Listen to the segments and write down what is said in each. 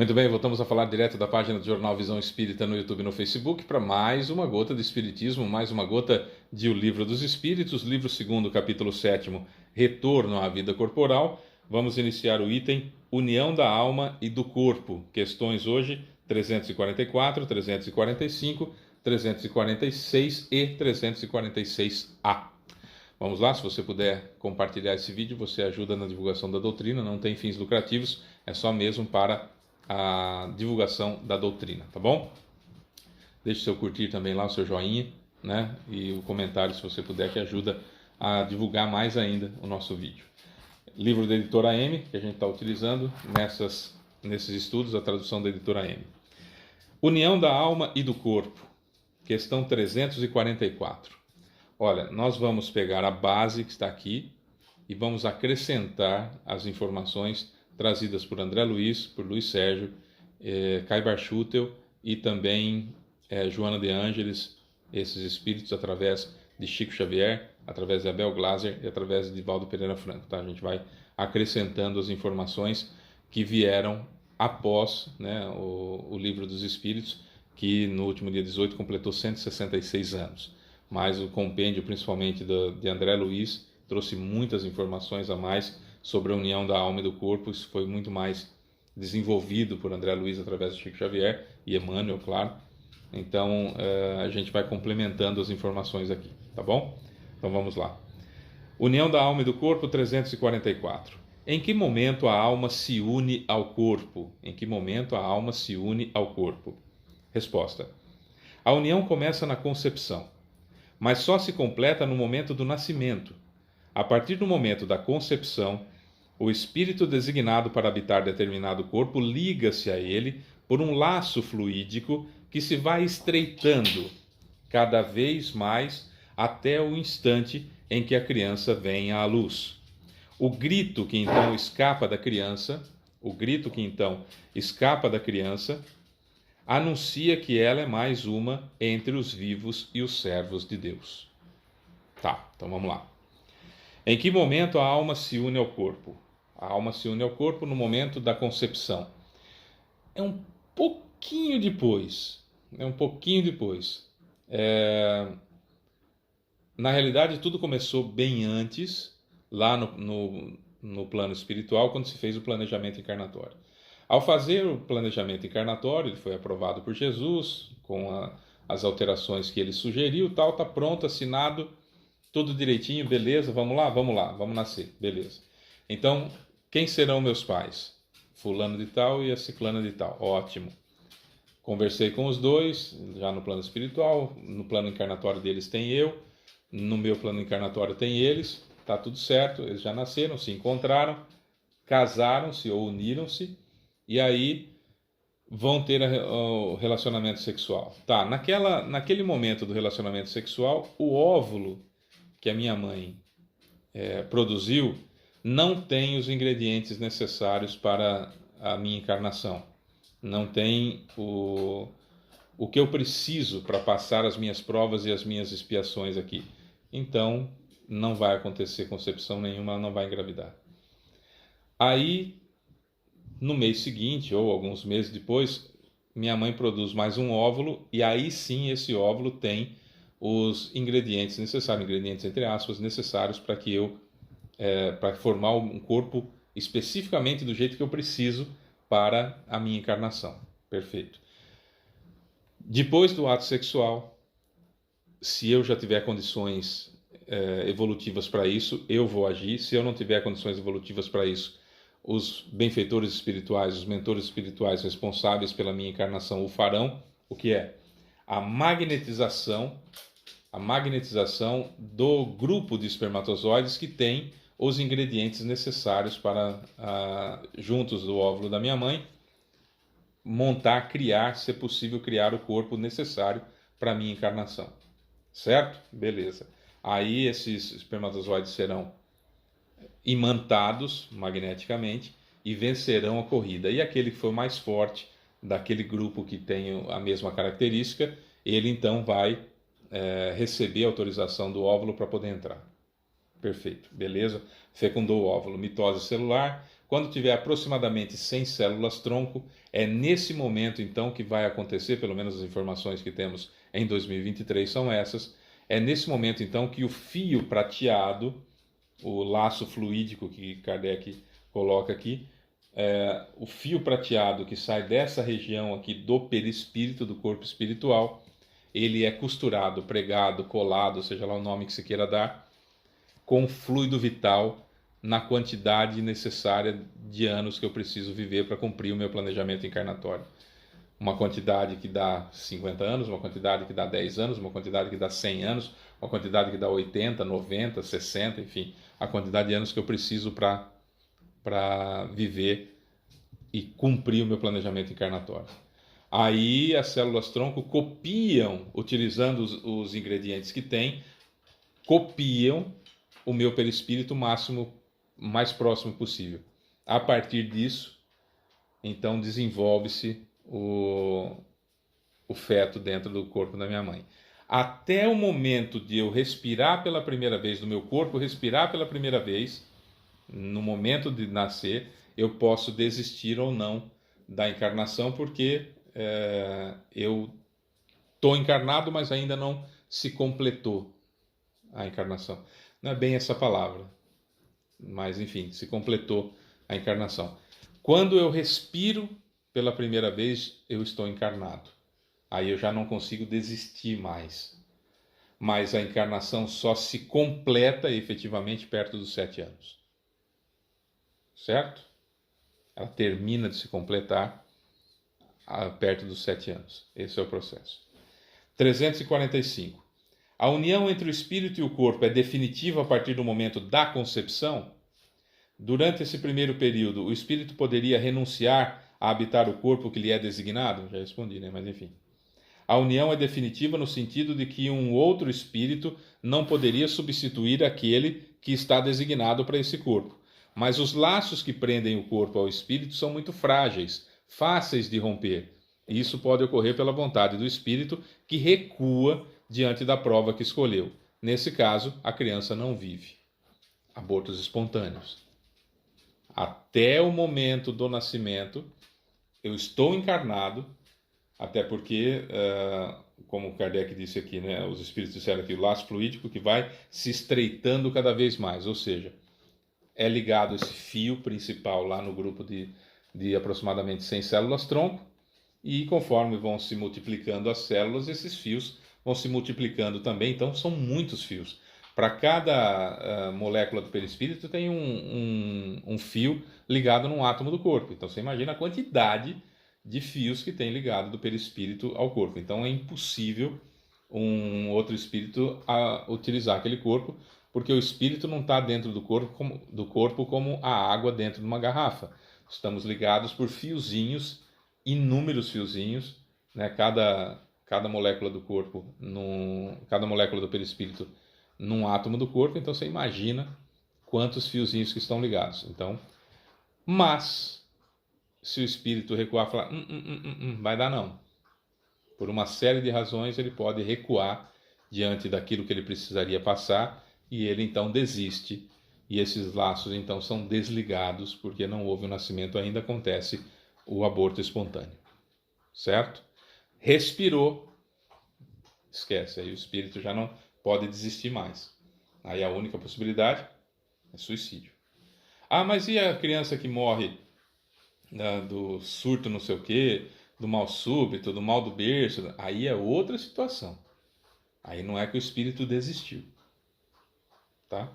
Muito bem, voltamos a falar direto da página do Jornal Visão Espírita no YouTube e no Facebook para mais uma gota de Espiritismo, mais uma gota de O Livro dos Espíritos, livro 2º, capítulo 7º, Retorno à Vida Corporal. Vamos iniciar o item União da Alma e do Corpo. Questões hoje 344, 345, 346 e 346A. Vamos lá, se você puder compartilhar esse vídeo, você ajuda na divulgação da doutrina, não tem fins lucrativos, é só mesmo para a divulgação da doutrina, tá bom? Deixe seu curtir também lá, o seu joinha, né? E o comentário, se você puder, que ajuda a divulgar mais ainda o nosso vídeo. Livro da Editora M, que a gente está utilizando nesses estudos, a tradução da Editora M. União da Alma e do Corpo, questão 344. Olha, nós vamos pegar a base que está aqui e vamos acrescentar as informações trazidas por André Luiz, por Luiz Sérgio, Kai Barchutel e também Joana de Ângeles, esses espíritos através de Chico Xavier, através de Abel Glasser e através de Valdo Pereira Franco. Tá? A gente vai acrescentando as informações que vieram após, né, o Livro dos Espíritos, que no último dia 18 completou 166 anos. Mas o compêndio, principalmente de André Luiz, trouxe muitas informações a mais sobre a união da alma e do corpo. Isso foi muito mais desenvolvido por André Luiz através de Chico Xavier e Emmanuel, claro. Então, a gente vai complementando as informações aqui, tá bom? Então, vamos lá. União da alma e do corpo, 344. Em que momento a alma se une ao corpo? Em que momento a alma se une ao corpo? Resposta. A união começa na concepção, mas só se completa no momento do nascimento. A partir do momento da concepção, o espírito designado para habitar determinado corpo liga-se a ele por um laço fluídico que se vai estreitando cada vez mais até o instante em que a criança vem à luz. O grito que então escapa da criança, anuncia que ela é mais uma entre os vivos e os servos de Deus. Tá, então vamos lá. Em que momento a alma se une ao corpo? A alma se une ao corpo no momento da concepção. É um pouquinho depois. Na realidade, tudo começou bem antes, lá no plano espiritual, quando se fez o planejamento encarnatório. Ao fazer o planejamento encarnatório, ele foi aprovado por Jesus, com as alterações que ele sugeriu, tal, está pronto, assinado, tudo direitinho, beleza, vamos lá, vamos nascer, beleza. Então, quem serão meus pais? Fulano de tal e a ciclana de tal, ótimo. Conversei com os dois, já no plano espiritual, no plano encarnatório deles tem eu, no meu plano encarnatório tem eles, tá tudo certo, eles já nasceram, se encontraram, casaram-se ou uniram-se, e aí vão ter o relacionamento sexual. Tá, naquele momento do relacionamento sexual, o óvulo que a minha mãe produziu não tem os ingredientes necessários para a minha encarnação. Não tem o que eu preciso para passar as minhas provas e as minhas expiações aqui. Então, não vai acontecer concepção nenhuma, ela não vai engravidar. Aí, no mês seguinte, ou alguns meses depois, minha mãe produz mais um óvulo, e aí sim esse óvulo tem os ingredientes necessários, ingredientes entre aspas, necessários para que para formar um corpo especificamente do jeito que eu preciso para a minha encarnação. Perfeito. Depois do ato sexual, se eu já tiver condições evolutivas para isso, eu vou agir. Se eu não tiver condições evolutivas para isso, os benfeitores espirituais, os mentores espirituais responsáveis pela minha encarnação o farão. O que é? A magnetização do grupo de espermatozoides que tem os ingredientes necessários para, juntos do óvulo da minha mãe, criar, se possível, criar o corpo necessário para a minha encarnação. Certo? Beleza. Aí esses espermatozoides serão imantados magneticamente e vencerão a corrida. E aquele que for mais forte daquele grupo que tem a mesma característica, ele então vai receber a autorização do óvulo para poder entrar. Perfeito, beleza? Fecundou o óvulo, mitose celular, Quando tiver aproximadamente 100 células-tronco, é nesse momento então que vai acontecer, pelo menos as informações que temos em 2023 são essas, é nesse momento então que o fio prateado, o laço fluídico que Kardec coloca aqui, o fio prateado que sai dessa região aqui do perispírito, do corpo espiritual, ele é costurado, pregado, colado, seja lá o nome que se queira dar, com fluido vital na quantidade necessária de anos que eu preciso viver para cumprir o meu planejamento encarnatório. Uma quantidade que dá 50 anos, uma quantidade que dá 10 anos, uma quantidade que dá 100 anos, uma quantidade que dá 80, 90, 60, enfim, a quantidade de anos que eu preciso para viver e cumprir o meu planejamento encarnatório. Aí as células-tronco copiam, utilizando os ingredientes que tem, copiam o meu perispírito mais próximo possível. A partir disso, então desenvolve-se o feto dentro do corpo da minha mãe. Até o momento de eu respirar pela primeira vez, do meu corpo respirar pela primeira vez, no momento de nascer, eu posso desistir ou não da encarnação, porque eu estou encarnado, mas ainda não se completou a encarnação. Não é bem essa palavra, mas enfim, se completou a encarnação. Quando eu respiro pela primeira vez, eu estou encarnado. Aí eu já não consigo desistir mais. Mas a encarnação só se completa efetivamente perto dos 7 anos. Certo? Ela termina de se completar perto dos 7 anos. Esse é o processo. 345. A união entre o espírito e o corpo é definitiva a partir do momento da concepção? Durante esse primeiro período, o espírito poderia renunciar a habitar o corpo que lhe é designado? Já respondi, né? Mas enfim. A união é definitiva no sentido de que um outro espírito não poderia substituir aquele que está designado para esse corpo. Mas os laços que prendem o corpo ao espírito são muito frágeis, fáceis de romper. E isso pode ocorrer pela vontade do espírito, que recua diante da prova que escolheu. Nesse caso, a criança não vive. Abortos espontâneos. Até o momento do nascimento, eu estou encarnado, até porque, como Kardec disse aqui, né, os espíritos disseram aqui, o laço fluídico que vai se estreitando cada vez mais, ou seja, é ligado esse fio principal lá no grupo de aproximadamente 100 células-tronco, e conforme vão se multiplicando as células, esses fios vão se multiplicando também, então são muitos fios. Para cada molécula do perispírito tem um fio ligado num átomo do corpo. Então você imagina a quantidade de fios que tem ligado do perispírito ao corpo. Então é impossível um outro espírito utilizar aquele corpo, porque o espírito não está dentro do corpo como a água dentro de uma garrafa. Estamos ligados por fiozinhos, inúmeros fiozinhos, né? Cada molécula do corpo, cada molécula do perispírito num átomo do corpo, então você imagina quantos fiozinhos que estão ligados. Então, mas se o espírito recuar e falar, vai dar não. Por uma série de razões ele pode recuar diante daquilo que ele precisaria passar e ele então desiste. E esses laços então são desligados porque não houve o nascimento, ainda acontece o aborto espontâneo. Certo? Respirou, esquece, aí o espírito já não pode desistir mais. Aí a única possibilidade é suicídio. Ah, mas e a criança que morre do surto não sei o quê, do mal súbito, do mal do berço? Aí é outra situação. Aí não é que o espírito desistiu. Tá?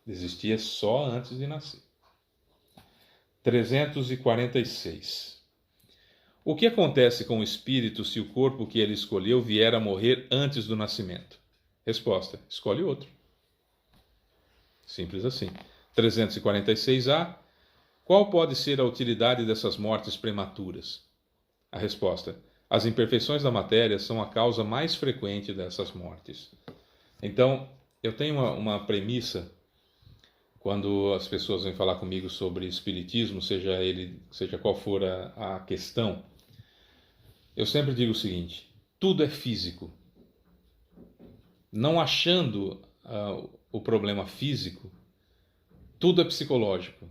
Desistia só antes de nascer. 346. O que acontece com o espírito se o corpo que ele escolheu vier a morrer antes do nascimento? Resposta: escolhe outro. Simples assim. 346A. Qual pode ser a utilidade dessas mortes prematuras? A resposta: as imperfeições da matéria são a causa mais frequente dessas mortes. Então, eu tenho uma premissa quando as pessoas vêm falar comigo sobre espiritismo, seja qual for a questão. Eu sempre digo o seguinte: tudo é físico. Não achando o problema físico, tudo é psicológico.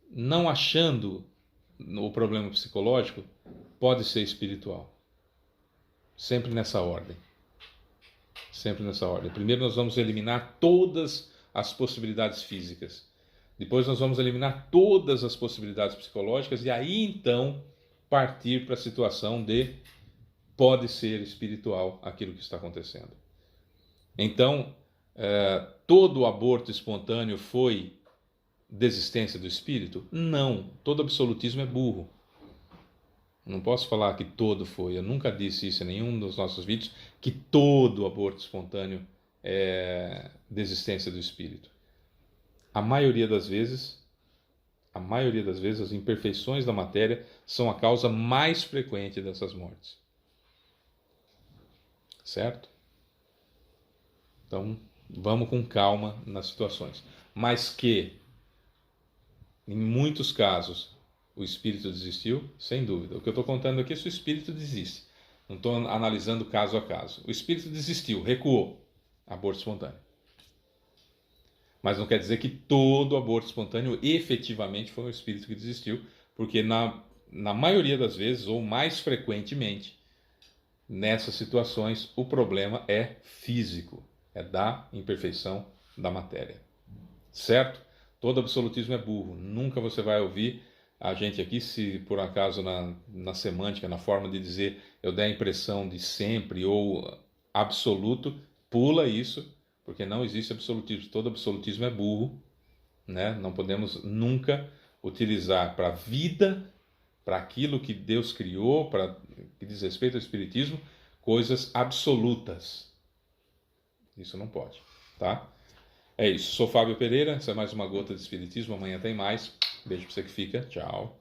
não achando o problema psicológico, pode ser espiritual. Sempre nessa ordem. Sempre nessa ordem. Primeiro nós vamos eliminar todas as possibilidades físicas. Depois nós vamos eliminar todas as possibilidades psicológicas e aí então partir para a situação de pode ser espiritual aquilo que está acontecendo. Então, todo aborto espontâneo foi desistência do espírito? Não. Todo absolutismo é burro. Não posso falar que todo foi. Eu nunca disse isso em nenhum dos nossos vídeos, que todo aborto espontâneo é desistência do espírito. A maioria das vezes, as imperfeições da matéria são a causa mais frequente dessas mortes. Certo? Então, vamos com calma nas situações. Mas que, em muitos casos, o espírito desistiu, sem dúvida. O que eu estou contando aqui é se o espírito desiste. Não estou analisando caso a caso. O espírito desistiu, recuou. Aborto espontâneo. Mas não quer dizer que todo aborto espontâneo efetivamente foi o espírito que desistiu, porque na maioria das vezes, ou mais frequentemente, nessas situações, o problema é físico, é da imperfeição da matéria. Certo? Todo absolutismo é burro. Nunca você vai ouvir a gente aqui, se por acaso na semântica, na forma de dizer, eu der a impressão de sempre ou absoluto, pula isso, porque não existe absolutismo. Todo absolutismo é burro, né? Não podemos nunca utilizar para a vida, para aquilo que Deus criou, para que diz respeito ao espiritismo, coisas absolutas. Isso não pode, tá? É isso. Sou Fábio Pereira, essa é mais uma gota de espiritismo. Amanhã tem mais. Beijo pra você que fica. Tchau.